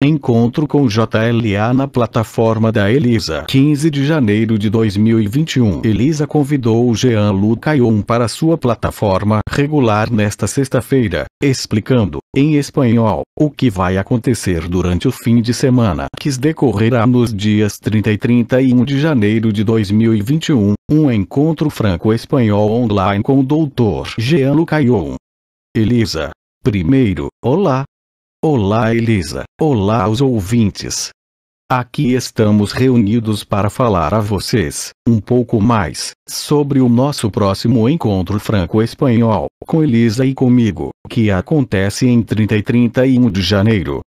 Encontro com JLA na plataforma da Elisa. 15 de janeiro de 2021. Elisa convidou o Jean-Luc Caillon para sua plataforma regular nesta sexta-feira, explicando, em espanhol, o que vai acontecer durante o fim de semana que decorrerá nos dias 30 e 31 de janeiro de 2021, um encontro franco-espanhol online com o Dr. Jean-Luc Caillon. Elisa. Primeiro, olá. Olá Elisa, olá aos ouvintes. Aqui estamos reunidos para falar a vocês, um pouco mais, sobre o nosso próximo encontro franco-espanhol, com Elisa e comigo, que acontece em 30 e 31 de janeiro.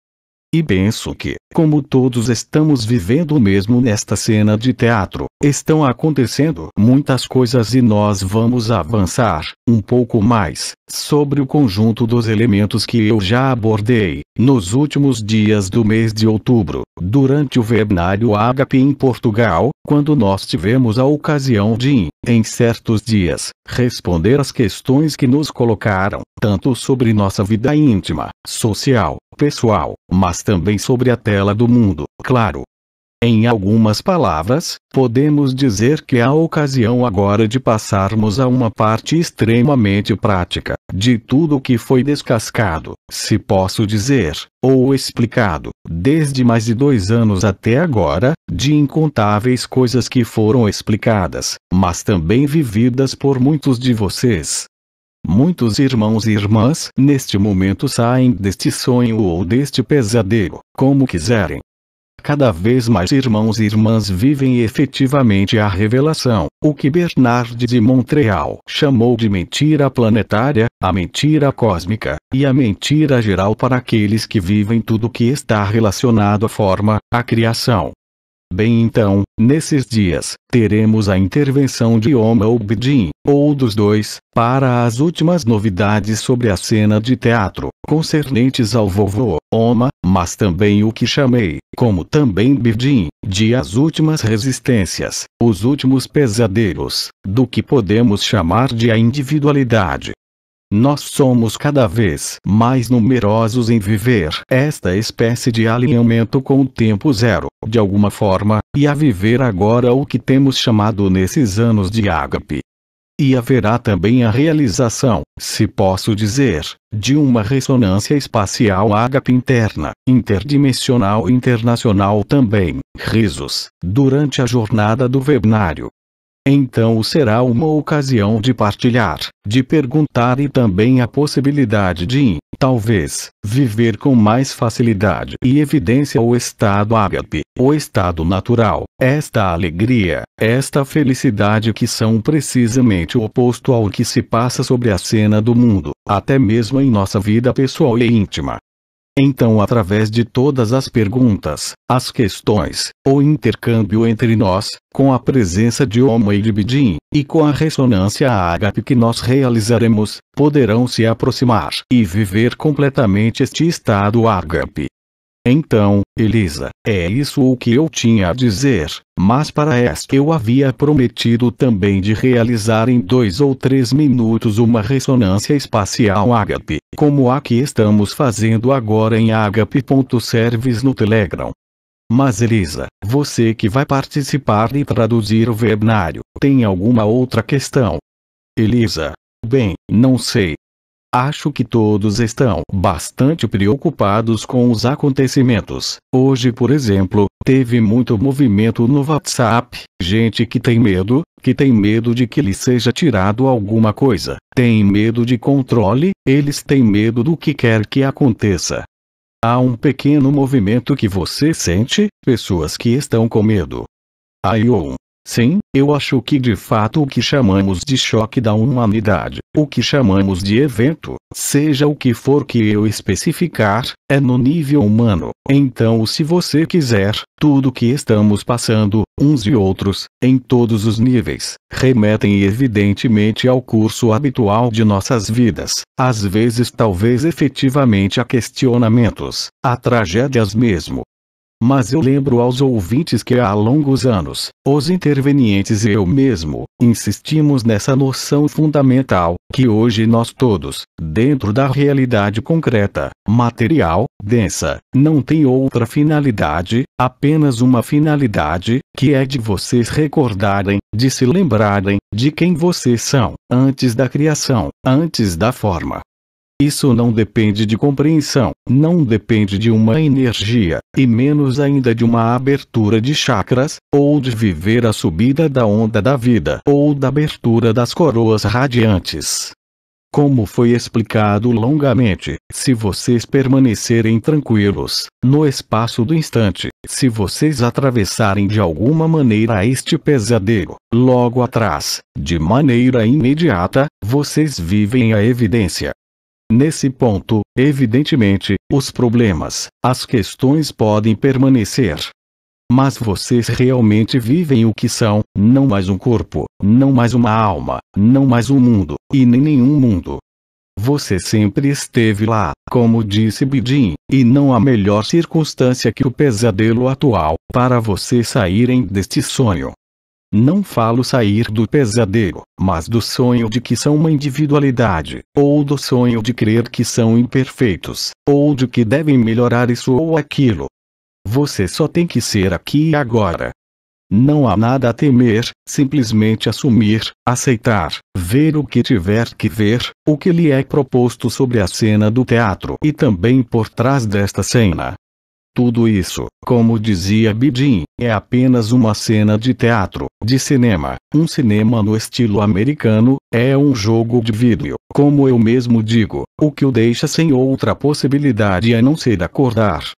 E penso que, como todos estamos vivendo o mesmo nesta cena de teatro, estão acontecendo muitas coisas e nós vamos avançar, um pouco mais, sobre o conjunto dos elementos que eu já abordei, nos últimos dias do mês de outubro, durante o Webinário Ágape em Portugal, quando nós tivemos a ocasião de, em certos dias, responder às questões que nos colocaram, tanto sobre nossa vida íntima, social, pessoal, mas também sobre a tela do mundo, claro. Em algumas palavras, podemos dizer que é a ocasião agora de passarmos a uma parte extremamente prática, de tudo o que foi descascado, se posso dizer, ou explicado, desde mais de 2 anos até agora, de incontáveis coisas que foram explicadas, mas também vividas por muitos de vocês. Muitos irmãos e irmãs neste momento saem deste sonho ou deste pesadelo, como quiserem. Cada vez mais irmãos e irmãs vivem efetivamente a revelação, o que Bernard de Montreal chamou de mentira planetária, a mentira cósmica, e a mentira geral para aqueles que vivem tudo que está relacionado à forma, à criação. Bem então, nesses dias, teremos a intervenção de Oma ou Bidin, ou dos dois, para as últimas novidades sobre a cena de teatro, concernentes ao vovô, Oma, mas também o que chamei, como também Bidin, de as últimas resistências, os últimos pesadelos, do que podemos chamar de a individualidade. Nós somos cada vez mais numerosos em viver esta espécie de alinhamento com o tempo zero, de alguma forma, e a viver agora o que temos chamado nesses anos de ágape. E haverá também a realização, se posso dizer, de uma ressonância espacial ágape interna, interdimensional e internacional também, risos, durante a jornada do webinário. Então será uma ocasião de partilhar, de perguntar e também a possibilidade de, talvez, viver com mais facilidade e evidência o estado ágape, o estado natural, esta alegria, esta felicidade que são precisamente o oposto ao que se passa sobre a cena do mundo, até mesmo em nossa vida pessoal e íntima. Então, através de todas as perguntas, as questões, o intercâmbio entre nós, com a presença de Oma e de Bidin, e com a ressonância ágape que nós realizaremos, poderão se aproximar e viver completamente este estado ágape. Então, Elisa, é isso o que eu tinha a dizer, mas para esta eu havia prometido também de realizar em 2 ou 3 minutos uma ressonância espacial ágape, como a que estamos fazendo agora em agape.service no Telegram. Mas Elisa, você que vai participar e traduzir o webinário, tem alguma outra questão? Elisa, bem, não sei. Acho que todos estão bastante preocupados com os acontecimentos. Hoje, por exemplo, teve muito movimento no WhatsApp, gente que tem medo de que lhe seja tirado alguma coisa, tem medo de controle, eles têm medo do que quer que aconteça. Há um pequeno movimento que você sente, pessoas que estão com medo. Sim, eu acho que de fato o que chamamos de choque da humanidade, o que chamamos de evento, seja o que for que eu especificar, é no nível humano. Então, se você quiser, tudo que estamos passando, uns e outros, em todos os níveis, remetem evidentemente ao curso habitual de nossas vidas, às vezes talvez efetivamente a questionamentos, a tragédias mesmo. Mas eu lembro aos ouvintes que há longos anos, os intervenientes e eu mesmo, insistimos nessa noção fundamental, que hoje nós todos, dentro da realidade concreta, material, densa, não tem outra finalidade, apenas uma finalidade, que é de vocês recordarem, de se lembrarem, de quem vocês são, antes da criação, antes da forma. Isso não depende de compreensão, não depende de uma energia, e menos ainda de uma abertura de chakras, ou de viver a subida da onda da vida, ou da abertura das coroas radiantes. Como foi explicado longamente, se vocês permanecerem tranquilos, no espaço do instante, se vocês atravessarem de alguma maneira este pesadelo, logo atrás, de maneira imediata, vocês vivem a evidência. Nesse ponto, evidentemente, os problemas, as questões podem permanecer. Mas vocês realmente vivem o que são, não mais um corpo, não mais uma alma, não mais um mundo, e nem nenhum mundo. Você sempre esteve lá, como disse Bidin, e não há melhor circunstância que o pesadelo atual, para vocês saírem deste sonho. Não falo sair do pesadelo, mas do sonho de que são uma individualidade, ou do sonho de crer que são imperfeitos, ou de que devem melhorar isso ou aquilo. Você só tem que ser aqui e agora. Não há nada a temer, simplesmente assumir, aceitar, ver o que tiver que ver, o que lhe é proposto sobre a cena do teatro e também por trás desta cena. Tudo isso, como dizia Bidin, é apenas uma cena de teatro, de cinema, um cinema no estilo americano, é um jogo de vídeo, como eu mesmo digo, o que o deixa sem outra possibilidade a não ser acordar.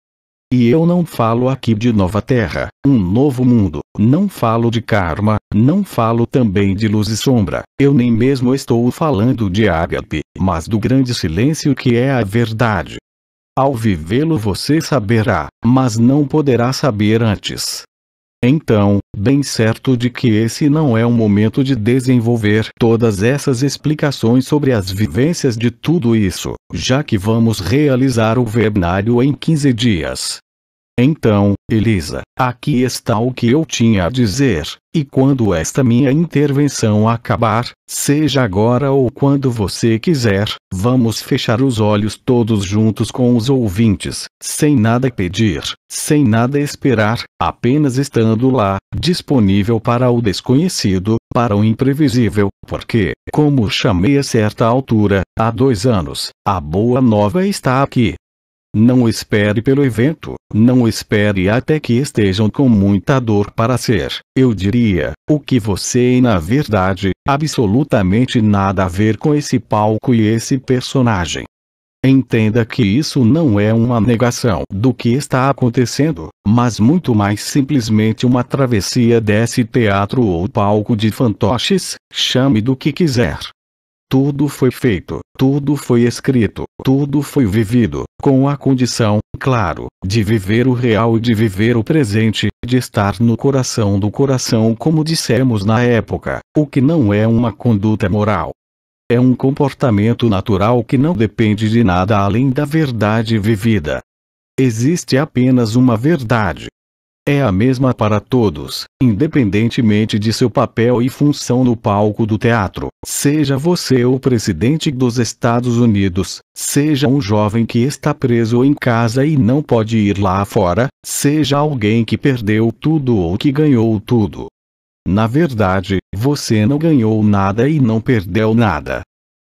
E eu não falo aqui de nova terra, um novo mundo, não falo de karma, não falo também de luz e sombra, eu nem mesmo estou falando de ágape, mas do grande silêncio que é a verdade. Ao vivê-lo você saberá, mas não poderá saber antes. Então, bem certo de que esse não é o momento de desenvolver todas essas explicações sobre as vivências de tudo isso, já que vamos realizar o webinário em 15 dias. Então, Elisa, aqui está o que eu tinha a dizer, e quando esta minha intervenção acabar, seja agora ou quando você quiser, vamos fechar os olhos todos juntos com os ouvintes, sem nada pedir, sem nada esperar, apenas estando lá, disponível para o desconhecido, para o imprevisível, porque, como chamei a certa altura, há 2 anos, a boa nova está aqui. Não espere pelo evento, não espere até que estejam com muita dor para ser, eu diria, o que você e na verdade, absolutamente nada a ver com esse palco e esse personagem. Entenda que isso não é uma negação do que está acontecendo, mas muito mais simplesmente uma travessia desse teatro ou palco de fantoches, chame do que quiser. Tudo foi feito, tudo foi escrito, tudo foi vivido, com a condição, claro, de viver o real e de viver o presente, de estar no coração do coração como dissemos na época, o que não é uma conduta moral. É um comportamento natural que não depende de nada além da verdade vivida. Existe apenas uma verdade. É a mesma para todos, independentemente de seu papel e função no palco do teatro, seja você o presidente dos Estados Unidos, seja um jovem que está preso em casa e não pode ir lá fora, seja alguém que perdeu tudo ou que ganhou tudo. Na verdade, você não ganhou nada e não perdeu nada.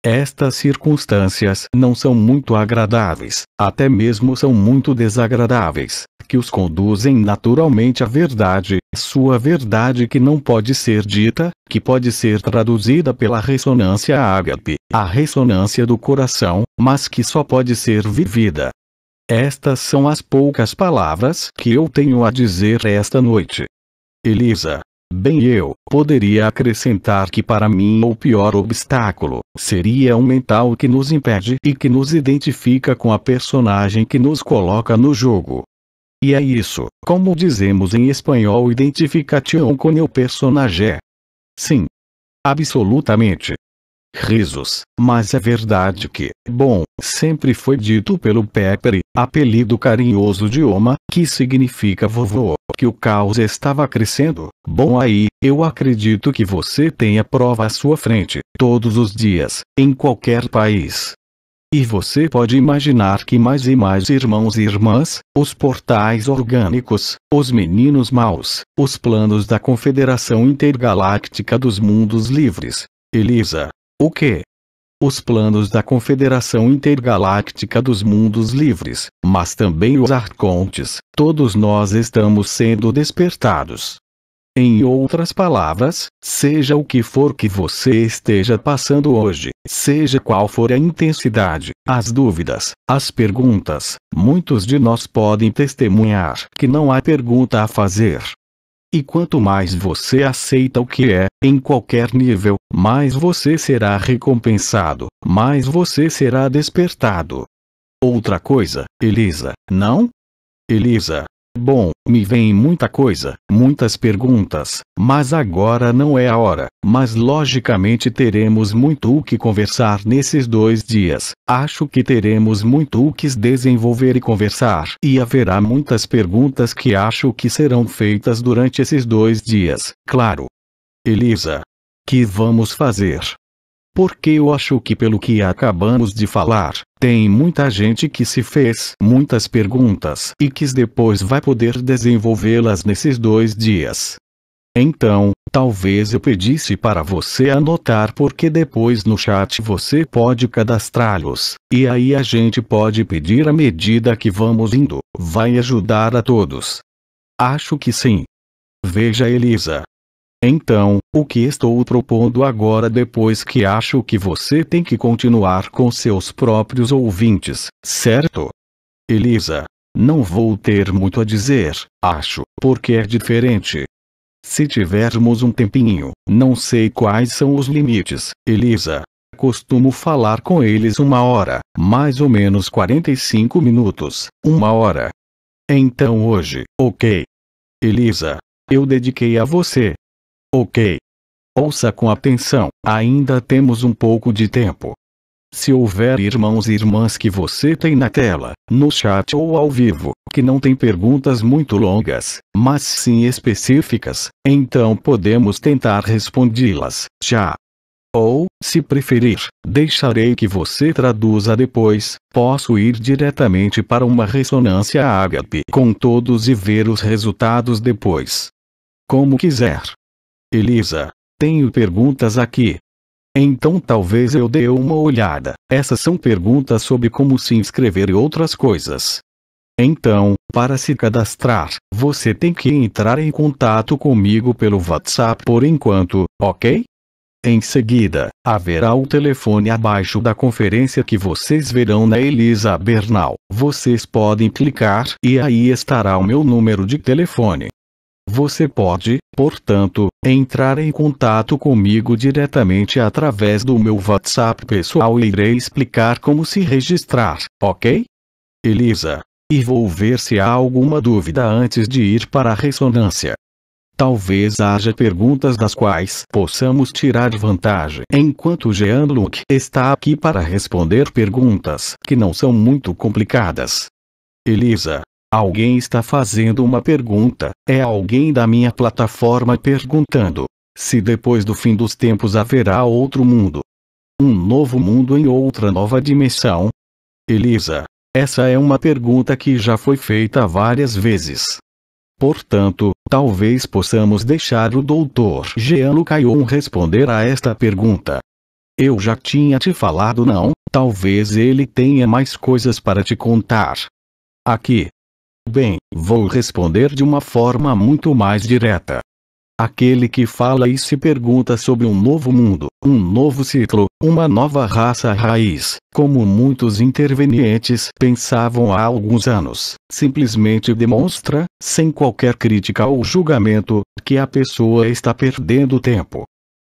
Estas circunstâncias não são muito agradáveis, até mesmo são muito desagradáveis, que os conduzem naturalmente à verdade, sua verdade que não pode ser dita, que pode ser traduzida pela ressonância ágape, a ressonância do coração, mas que só pode ser vivida. Estas são as poucas palavras que eu tenho a dizer esta noite. Elisa. Bem, eu poderia acrescentar que para mim o pior obstáculo seria um mental que nos impede e que nos identifica com a personagem que nos coloca no jogo. E é isso, como dizemos em espanhol, identificación con el personaje. Sim. Absolutamente. Risos. Mas é verdade que, bom, sempre foi dito pelo Pepper, apelido carinhoso de Oma, que significa vovô, que o caos estava crescendo. Bom, aí, eu acredito que você tenha prova à sua frente, todos os dias, em qualquer país. E você pode imaginar que mais e mais irmãos e irmãs, os portais orgânicos, os meninos maus, os planos da Confederação Intergaláctica dos Mundos Livres. Elisa. O quê? Os planos da Confederação Intergaláctica dos Mundos Livres, mas também os arcontes, todos nós estamos sendo despertados. Em outras palavras, seja o que for que você esteja passando hoje, seja qual for a intensidade, as dúvidas, as perguntas, muitos de nós podem testemunhar que não há pergunta a fazer. E quanto mais você aceita o que é, em qualquer nível, mais você será recompensado, mais você será despertado. Outra coisa, Elisa, não? Elisa. Bom, me vem muita coisa, muitas perguntas, mas agora não é a hora. Mas logicamente teremos muito o que conversar nesses 2 dias. Acho que teremos muito o que desenvolver e conversar. E haverá muitas perguntas que acho que serão feitas durante esses 2 dias, claro. Elisa. Que vamos fazer? Porque eu acho que pelo que acabamos de falar, tem muita gente que se fez muitas perguntas e que depois vai poder desenvolvê-las nesses 2 dias. Então, talvez eu pedisse para você anotar porque depois no chat você pode cadastrá-los, e aí a gente pode pedir à medida que vamos indo, vai ajudar a todos. Acho que sim. Veja, Elisa. Então, o que estou propondo agora depois que acho que você tem que continuar com seus próprios ouvintes, certo? Elisa. Não vou ter muito a dizer, acho, porque é diferente. Se tivermos um tempinho, não sei quais são os limites, Elisa. Costumo falar com eles 1 hora, mais ou menos 45 minutos, 1 hora. Então hoje, ok. Elisa. Eu dediquei a você. Ok. Ouça com atenção, ainda temos um pouco de tempo. Se houver irmãos e irmãs que você tem na tela, no chat ou ao vivo, que não tem perguntas muito longas, mas sim específicas, então podemos tentar respondê-las já. Ou, se preferir, deixarei que você traduza depois, posso ir diretamente para uma ressonância ágape com todos e ver os resultados depois. Como quiser. Elisa. Tenho perguntas aqui. Então talvez eu dê uma olhada. Essas são perguntas sobre como se inscrever e outras coisas. Então, para se cadastrar, você tem que entrar em contato comigo pelo WhatsApp por enquanto, ok? Em seguida, haverá o telefone abaixo da conferência que vocês verão na Elisa Bernal. Vocês podem clicar e aí estará o meu número de telefone. Você pode, portanto, entrar em contato comigo diretamente através do meu WhatsApp pessoal e irei explicar como se registrar, ok? Elisa. E vou ver se há alguma dúvida antes de ir para a ressonância. Talvez haja perguntas das quais possamos tirar vantagem enquanto Jean-Luc está aqui para responder perguntas que não são muito complicadas. Elisa. Alguém está fazendo uma pergunta, é alguém da minha plataforma perguntando se depois do fim dos tempos haverá outro mundo. Um novo mundo em outra nova dimensão? Elisa. Essa é uma pergunta que já foi feita várias vezes. Portanto, talvez possamos deixar o Dr. Jean-Luc Ayon responder a esta pergunta. Eu já tinha te falado não, talvez ele tenha mais coisas para te contar. Aqui. Bem, vou responder de uma forma muito mais direta. Aquele que fala e se pergunta sobre um novo mundo, um novo ciclo, uma nova raça raiz, como muitos intervenientes pensavam há alguns anos, simplesmente demonstra, sem qualquer crítica ou julgamento, que a pessoa está perdendo tempo.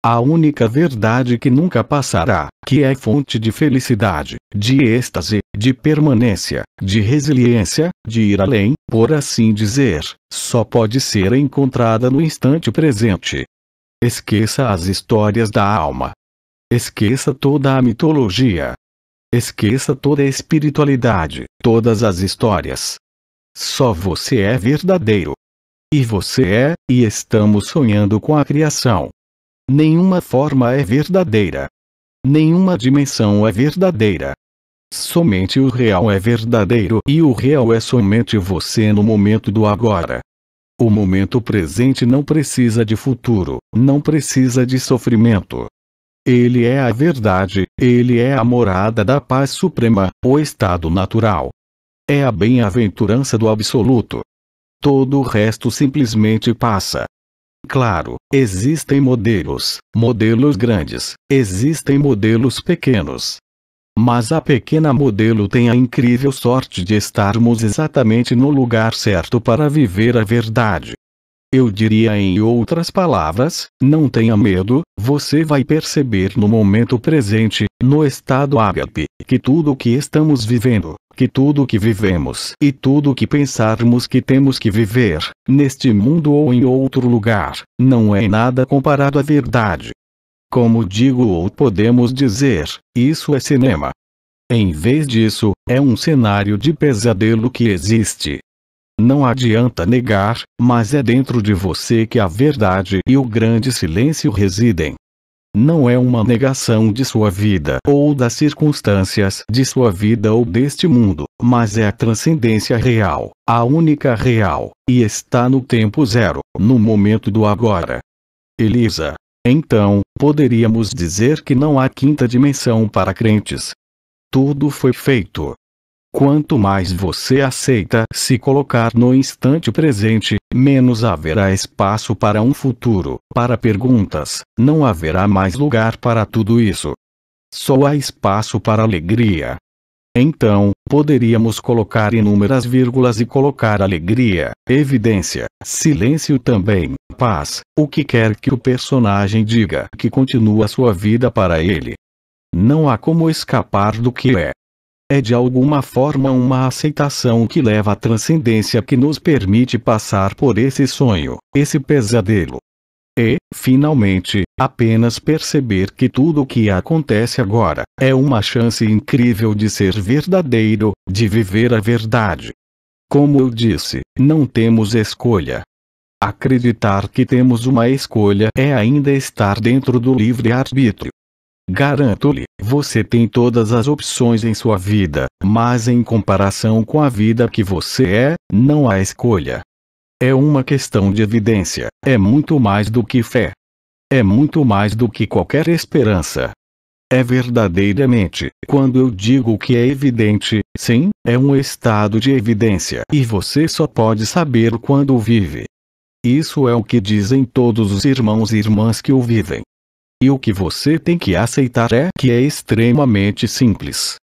A única verdade que nunca passará, que é fonte de felicidade, de êxtase, de permanência, de resiliência, de ir além, por assim dizer, só pode ser encontrada no instante presente. Esqueça as histórias da alma. Esqueça toda a mitologia. Esqueça toda a espiritualidade, todas as histórias. Só você é verdadeiro. E você é, e estamos sonhando com a criação. Nenhuma forma é verdadeira. Nenhuma dimensão é verdadeira. Somente o real é verdadeiro e o real é somente você no momento do agora. O momento presente não precisa de futuro, não precisa de sofrimento. Ele é a verdade, ele é a morada da paz suprema, o estado natural. É a bem-aventurança do absoluto. Todo o resto simplesmente passa. Claro, existem modelos grandes, existem modelos pequenos. Mas a pequena modelo tem a incrível sorte de estarmos exatamente no lugar certo para viver a verdade. Eu diria em outras palavras, não tenha medo, você vai perceber no momento presente, no estado ágape, que tudo o que estamos vivendo, que tudo o que vivemos e tudo o que pensarmos que temos que viver, neste mundo ou em outro lugar, não é nada comparado à verdade. Como digo ou podemos dizer, isso é cinema. Em vez disso, é um cenário de pesadelo que existe. Não adianta negar, mas é dentro de você que a verdade e o grande silêncio residem. Não é uma negação de sua vida ou das circunstâncias de sua vida ou deste mundo, mas é a transcendência real, a única real, e está no tempo zero, no momento do agora. Elisa. Então, poderíamos dizer que não há quinta dimensão para crentes. Tudo foi feito. Quanto mais você aceita se colocar no instante presente, menos haverá espaço para um futuro, para perguntas, não haverá mais lugar para tudo isso. Só há espaço para alegria. Então, poderíamos colocar inúmeras vírgulas e colocar alegria, evidência, silêncio também, paz, o que quer que o personagem diga que continua sua vida para ele. Não há como escapar do que é. É de alguma forma uma aceitação que leva à transcendência que nos permite passar por esse sonho, esse pesadelo. E, finalmente, apenas perceber que tudo o que acontece agora é uma chance incrível de ser verdadeiro, de viver a verdade. Como eu disse, não temos escolha. Acreditar que temos uma escolha é ainda estar dentro do livre-arbítrio. Garanto-lhe, você tem todas as opções em sua vida, mas em comparação com a vida que você é, não há escolha. É uma questão de evidência, é muito mais do que fé. É muito mais do que qualquer esperança. É verdadeiramente, quando eu digo que é evidente, sim, é um estado de evidência e você só pode saber quando o vive. Isso é o que dizem todos os irmãos e irmãs que o vivem. E o que você tem que aceitar é que é extremamente simples.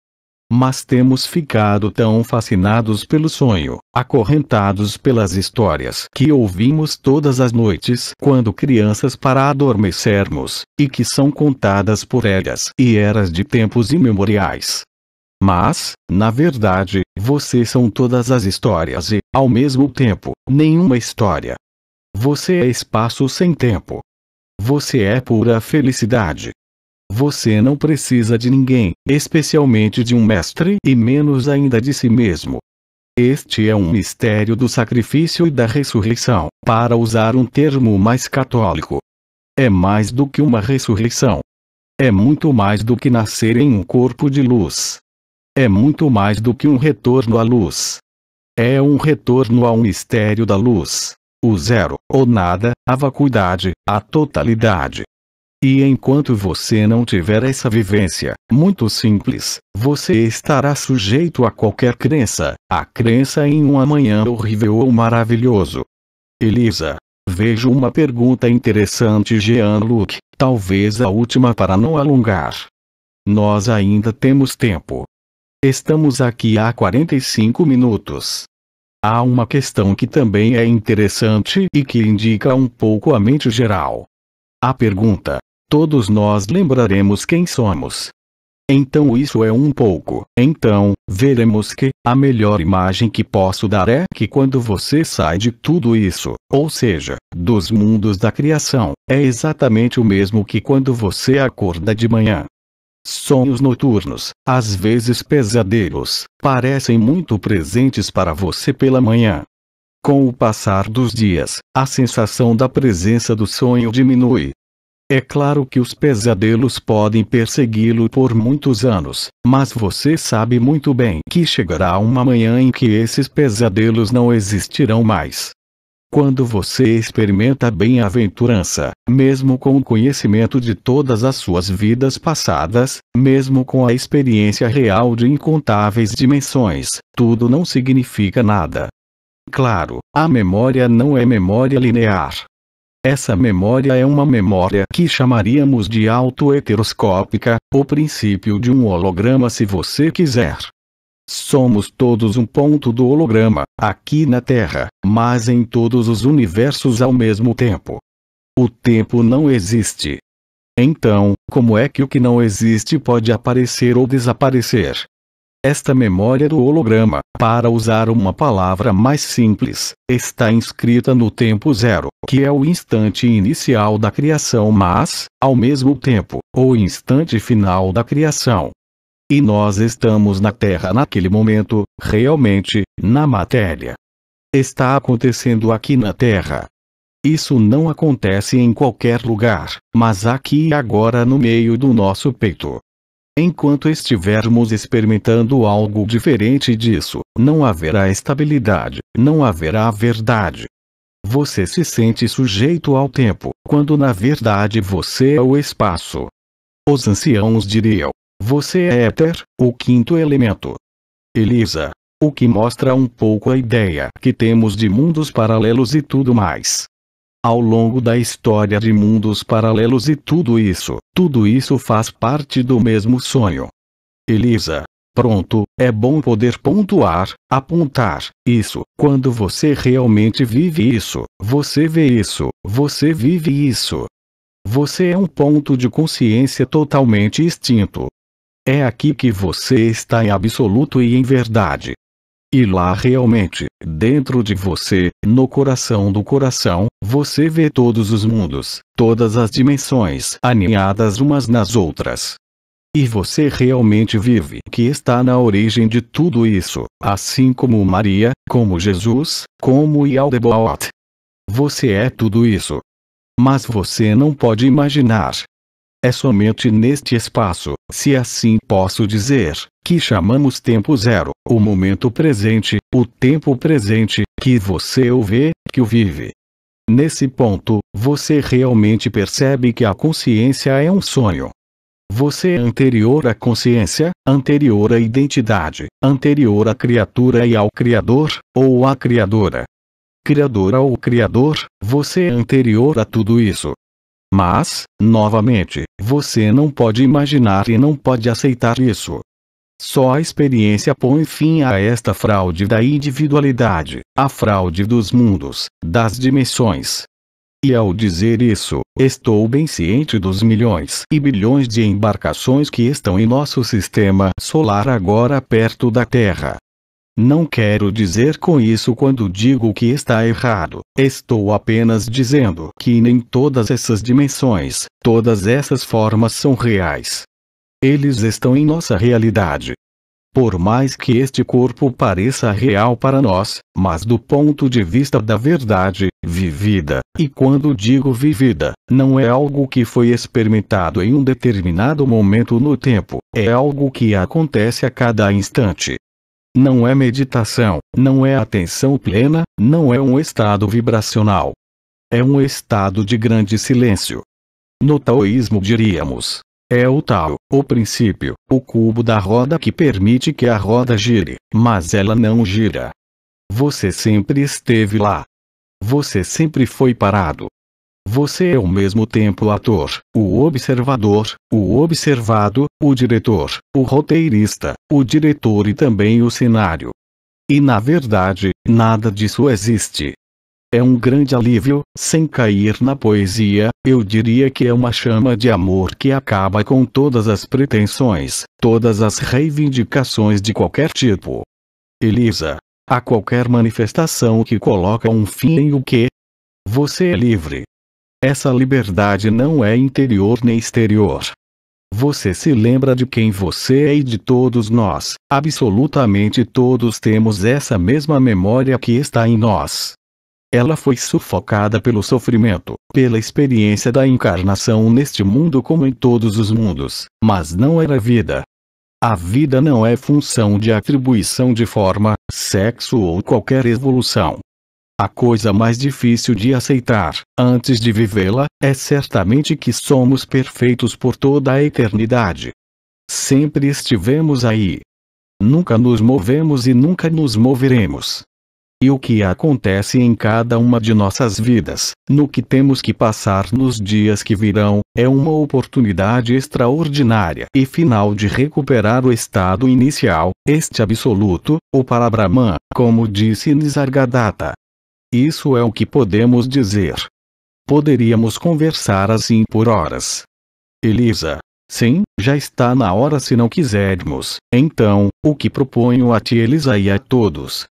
Mas temos ficado tão fascinados pelo sonho, acorrentados pelas histórias que ouvimos todas as noites quando crianças para adormecermos, e que são contadas por eras e eras de tempos imemoriais. Mas, na verdade, vocês são todas as histórias e, ao mesmo tempo, nenhuma história. Você é espaço sem tempo. Você é pura felicidade. Você não precisa de ninguém, especialmente de um mestre e menos ainda de si mesmo. Este é um mistério do sacrifício e da ressurreição, para usar um termo mais católico. É mais do que uma ressurreição. É muito mais do que nascer em um corpo de luz. É muito mais do que um retorno à luz. É um retorno ao mistério da luz. O zero, o nada, a vacuidade, a totalidade. E enquanto você não tiver essa vivência, muito simples, você estará sujeito a qualquer crença, a crença em um amanhã horrível ou maravilhoso. Elisa, vejo uma pergunta interessante, Jean-Luc, talvez a última para não alongar. Nós ainda temos tempo. Estamos aqui há 45 minutos. Há uma questão que também é interessante e que indica um pouco a mente geral. A pergunta: todos nós lembraremos quem somos. Então isso é um pouco. Então, veremos que, a melhor imagem que posso dar é que quando você sai de tudo isso, ou seja, dos mundos da criação, é exatamente o mesmo que quando você acorda de manhã. Sonhos noturnos, às vezes pesadelos, parecem muito presentes para você pela manhã. Com o passar dos dias, a sensação da presença do sonho diminui. É claro que os pesadelos podem persegui-lo por muitos anos, mas você sabe muito bem que chegará uma manhã em que esses pesadelos não existirão mais. Quando você experimenta a bem-aventurança, mesmo com o conhecimento de todas as suas vidas passadas, mesmo com a experiência real de incontáveis dimensões, tudo não significa nada. Claro, a memória não é memória linear. Essa memória é uma memória que chamaríamos de autoheteroscópica, o princípio de um holograma se você quiser. Somos todos um ponto do holograma, aqui na Terra, mas em todos os universos ao mesmo tempo. O tempo não existe. Então, como é que o que não existe pode aparecer ou desaparecer? Esta memória do holograma, para usar uma palavra mais simples, está inscrita no tempo zero, que é o instante inicial da criação, mas, ao mesmo tempo, o instante final da criação. E nós estamos na Terra naquele momento, realmente, na matéria. Está acontecendo aqui na Terra. Isso não acontece em qualquer lugar, mas aqui e agora no meio do nosso peito. Enquanto estivermos experimentando algo diferente disso, não haverá estabilidade, não haverá verdade. Você se sente sujeito ao tempo, quando na verdade você é o espaço. Os anciãos diriam: você é éter, o quinto elemento. Elisa. O que mostra um pouco a ideia que temos de mundos paralelos e tudo mais. Ao longo da história de mundos paralelos e tudo isso faz parte do mesmo sonho. Elisa. Pronto, é bom poder pontuar, apontar, isso, quando você realmente vive isso, você vê isso, você vive isso. Você é um ponto de consciência totalmente extinto. É aqui que você está em absoluto e em verdade. E lá realmente, dentro de você, no coração do coração, você vê todos os mundos, todas as dimensões aninhadas umas nas outras. E você realmente vive que está na origem de tudo isso, assim como Maria, como Jesus, como Yaldabaoth. Você é tudo isso. Mas você não pode imaginar. É somente neste espaço, se assim posso dizer, que chamamos tempo zero, o momento presente, o tempo presente, que você o vê, que o vive. Nesse ponto, você realmente percebe que a consciência é um sonho. Você é anterior à consciência, anterior à identidade, anterior à criatura e ao Criador, ou à Criadora. Criadora ou Criador, você é anterior a tudo isso. Mas, novamente, você não pode imaginar e não pode aceitar isso. Só a experiência põe fim a esta fraude da individualidade, a fraude dos mundos, das dimensões. E ao dizer isso, estou bem ciente dos milhões e bilhões de embarcações que estão em nosso sistema solar agora perto da Terra. Não quero dizer com isso quando digo que está errado, estou apenas dizendo que nem todas essas dimensões, todas essas formas são reais. Eles estão em nossa realidade. Por mais que este corpo pareça real para nós, mas do ponto de vista da verdade, vivida, e quando digo vivida, não é algo que foi experimentado em um determinado momento no tempo, é algo que acontece a cada instante. Não é meditação, não é atenção plena, não é um estado vibracional. É um estado de grande silêncio. No taoísmo diríamos: é o Tao, o princípio, o cubo da roda que permite que a roda gire, mas ela não gira. Você sempre esteve lá. Você sempre foi parado. Você é ao mesmo tempo o ator, o observador, o observado, o diretor, o roteirista, o diretor e também o cenário. E na verdade, nada disso existe. É um grande alívio, sem cair na poesia, eu diria que é uma chama de amor que acaba com todas as pretensões, todas as reivindicações de qualquer tipo. Elisa, a qualquer manifestação que coloca um fim em o que você é livre. Essa liberdade não é interior nem exterior. Você se lembra de quem você é e de todos nós, absolutamente todos temos essa mesma memória que está em nós. Ela foi sufocada pelo sofrimento, pela experiência da encarnação neste mundo como em todos os mundos, mas não era vida. A vida não é função de atribuição de forma, sexo ou qualquer evolução. A coisa mais difícil de aceitar, antes de vivê-la, é certamente que somos perfeitos por toda a eternidade. Sempre estivemos aí. Nunca nos movemos e nunca nos moveremos. E o que acontece em cada uma de nossas vidas, no que temos que passar nos dias que virão, é uma oportunidade extraordinária e final de recuperar o estado inicial, este absoluto, o Parabrahman, como disse Nisargadatta. Isso é o que podemos dizer. Poderíamos conversar assim por horas. Elisa. Sim, já está na hora se não quisermos. Então, o que proponho a ti, Elisa, e a todos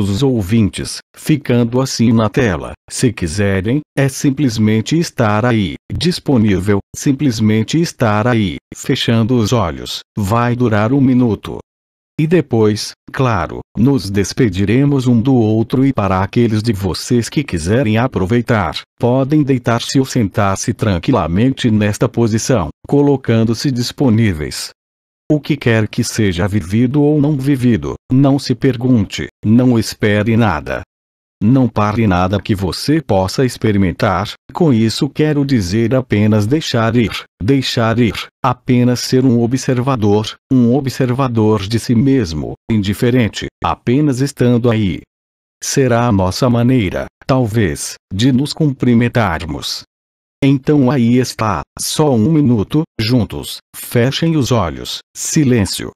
os ouvintes, ficando assim na tela, se quiserem, é simplesmente estar aí, disponível, simplesmente estar aí, fechando os olhos. Vai durar 1 minuto. E depois, claro, nos despediremos um do outro e para aqueles de vocês que quiserem aproveitar, podem deitar-se ou sentar-se tranquilamente nesta posição, colocando-se disponíveis. O que quer que seja vivido ou não vivido, não se pergunte, não espere nada. Não pare nada que você possa experimentar, com isso quero dizer apenas deixar ir, apenas ser um observador de si mesmo, indiferente, apenas estando aí. Será a nossa maneira, talvez, de nos cumprimentarmos. Então aí está, só 1 minuto, juntos, fechem os olhos, silêncio.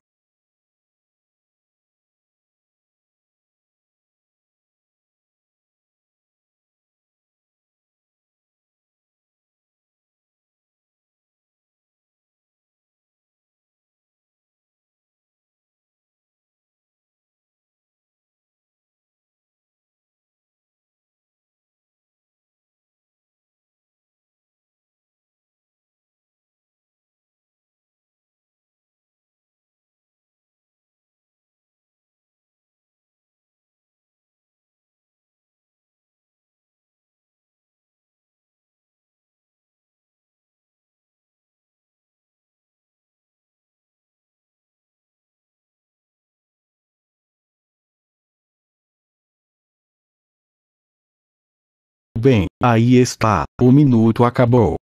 Bem, aí está, o minuto acabou.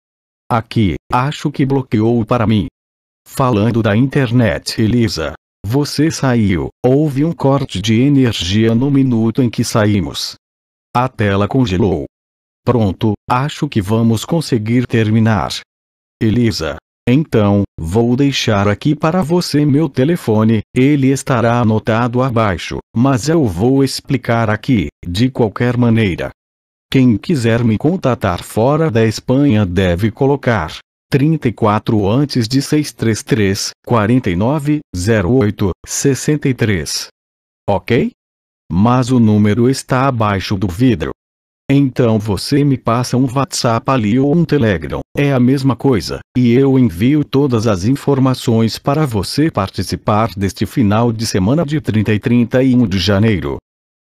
Aqui, acho que bloqueou para mim. Falando da internet, Elisa. Você saiu, houve um corte de energia no minuto em que saímos. A tela congelou. Pronto, acho que vamos conseguir terminar. Elisa. Então, vou deixar aqui para você meu telefone, ele estará anotado abaixo, mas eu vou explicar aqui, de qualquer maneira. Quem quiser me contatar fora da Espanha deve colocar 34 antes de 633 49 08 63. Ok? Mas o número está abaixo do vidro. Então você me passa um WhatsApp ali ou um Telegram, é a mesma coisa, e eu envio todas as informações para você participar deste final de semana de 30 e 31 de janeiro.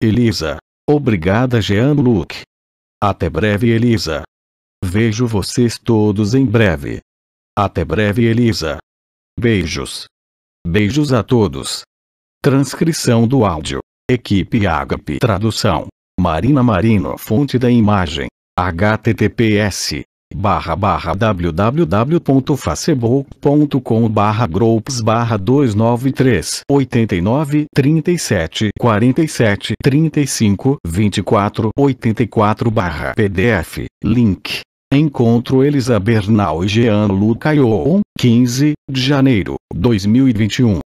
Elisa. Obrigada, Jean-Luc. Até breve, Elisa. Vejo vocês todos em breve. Até breve, Elisa. Beijos. Beijos a todos. Transcrição do áudio. Equipe Agape. Tradução. Marina Marino. Fonte da imagem. https://groups/2938937352484/pdf. Link. Encontro Elisa Bernal e Jean-Luc Caillon, 15 de janeiro, 2021.